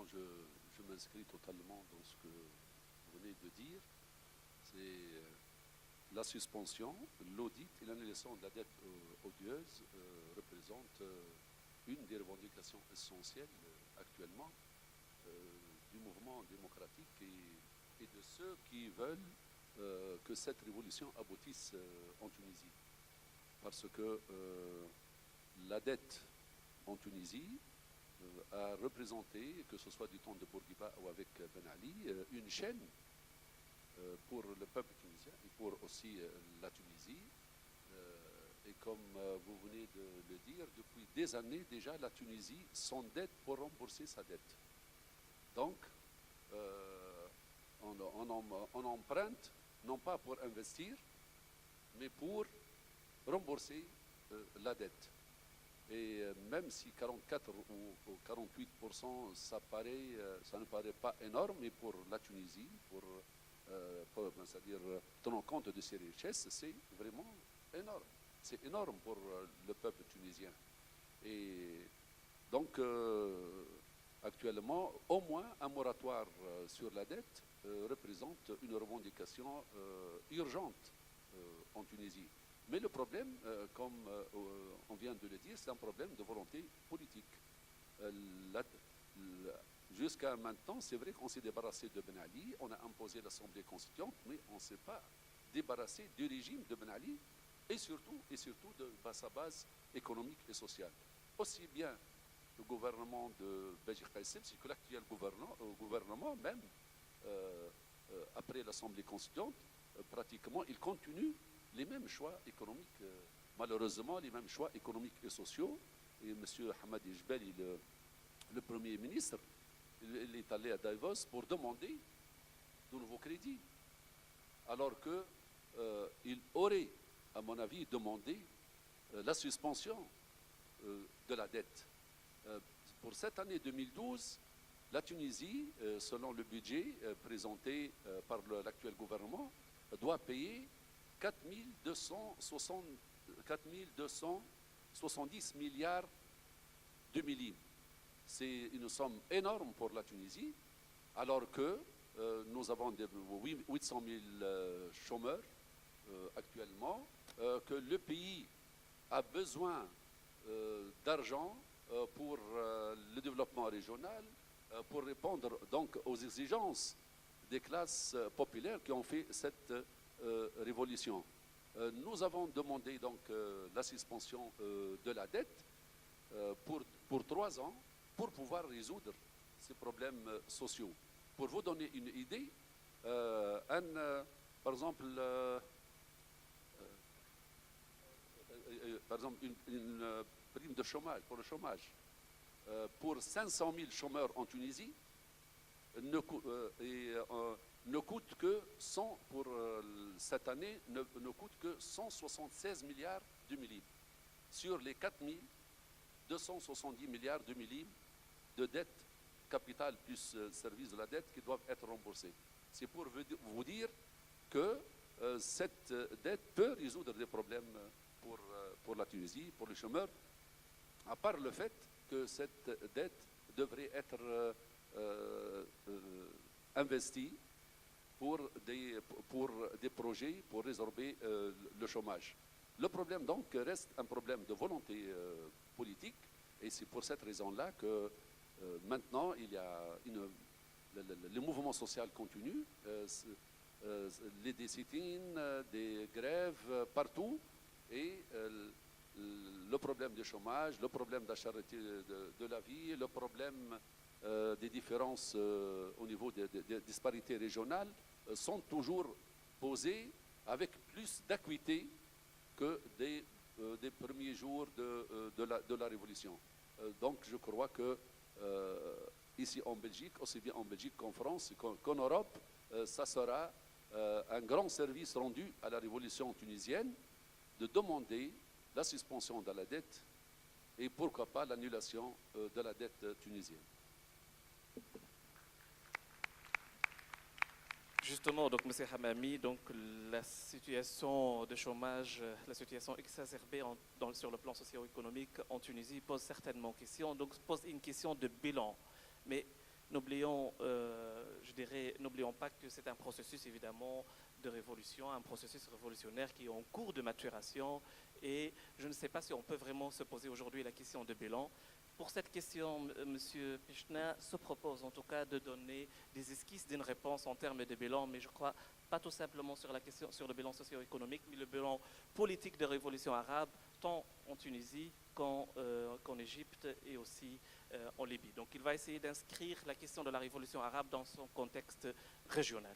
effectivement, je m'inscris totalement dans ce que vous venez de dire. C'est la suspension, l'audit et l'annulation de la dette odieuse représentent une des revendications essentielles actuellement du mouvement démocratique et de ceux qui veulent que cette révolution aboutisse en Tunisie. Parce que la dette en Tunisie a représenté, que ce soit du temps de Bourguiba ou avec Ben Ali, une chaîne pour le peuple tunisien et pour aussi la Tunisie. Et comme vous venez de le dire, depuis des années déjà, la Tunisie s'endette pour rembourser sa dette. Donc, on emprunte, non pas pour investir, mais pour rembourser la dette. Et même si 44 ou 48%, ça ne paraît pas énorme, mais pour la Tunisie, c'est-à-dire tenant compte de ses richesses, c'est vraiment énorme. C'est énorme pour le peuple tunisien. Et donc, actuellement, au moins un moratoire sur la dette représente une revendication urgente en Tunisie. Mais le problème, comme on vient de le dire, c'est un problème de volonté politique. Jusqu'à maintenant, c'est vrai qu'on s'est débarrassé de Ben Ali, on a imposé l'Assemblée constituante, mais on ne s'est pas débarrassé du régime de Ben Ali et surtout de sa base économique et sociale. Aussi bien le gouvernement de Beji Qaïsem, c'est que l'actuel gouvernement même, après l'Assemblée constituante, pratiquement, il continue les mêmes choix économiques, malheureusement, les mêmes choix économiques et sociaux. Et M. Hamad Ejbeli, le Premier ministre, il est allé à Davos pour demander de nouveaux crédits. Alors qu'il aurait, à mon avis, demandé la suspension de la dette. Pour cette année 2012, la Tunisie, selon le budget présenté par l'actuel gouvernement, doit payer 4270 milliards de millim. C'est une somme énorme pour la Tunisie, alors que nous avons 800 000 chômeurs actuellement, que le pays a besoin d'argent pour le développement régional, pour répondre donc aux exigences des classes populaires qui ont fait cette révolution. Nous avons demandé donc la suspension de la dette pour 3 ans pour pouvoir résoudre ces problèmes sociaux. Pour vous donner une idée, par exemple, une prime de chômage, pour le chômage, pour 500 000 chômeurs en Tunisie, ne coûte que 100 pour cette année, ne coûte que 176 milliards de millim sur les 4270 milliards de millim de dette capitale plus service de la dette qui doivent être remboursés. C'est pour vous dire que cette dette peut résoudre des problèmes pour la Tunisie, pour les chômeurs, à part le fait que cette dette devrait être investie pour des projets pour résorber le chômage. Le problème donc reste un problème de volonté politique et c'est pour cette raison-là que maintenant il y a le mouvement social continue, des sit-ins, des grèves partout et le problème du chômage, le problème d'achat de la vie, le problème des différences au niveau des disparités régionales sont toujours posés avec plus d'acuité que des premiers jours de la Révolution. Donc je crois que ici en Belgique, aussi bien en Belgique qu'en France, qu'en Europe, ça sera un grand service rendu à la Révolution tunisienne de demander la suspension de la dette et pourquoi pas l'annulation de la dette tunisienne. Justement, donc, M. Hamami, donc, la situation de chômage, la situation exacerbée sur le plan socio-économique en Tunisie pose certainement question, donc pose une question de bilan. Mais n'oublions pas que c'est un processus évidemment de révolution, un processus révolutionnaire qui est en cours de maturation et je ne sais pas si on peut vraiment se poser aujourd'hui la question de bilan. Pour cette question, M. Pichna se propose en tout cas de donner des esquisses d'une réponse en termes de bilan, mais je crois pas tout simplement sur la question sur le bilan socio-économique, mais le bilan politique de révolution arabe, tant en Tunisie qu'en Égypte et aussi en Libye. Donc il va essayer d'inscrire la question de la révolution arabe dans son contexte régional.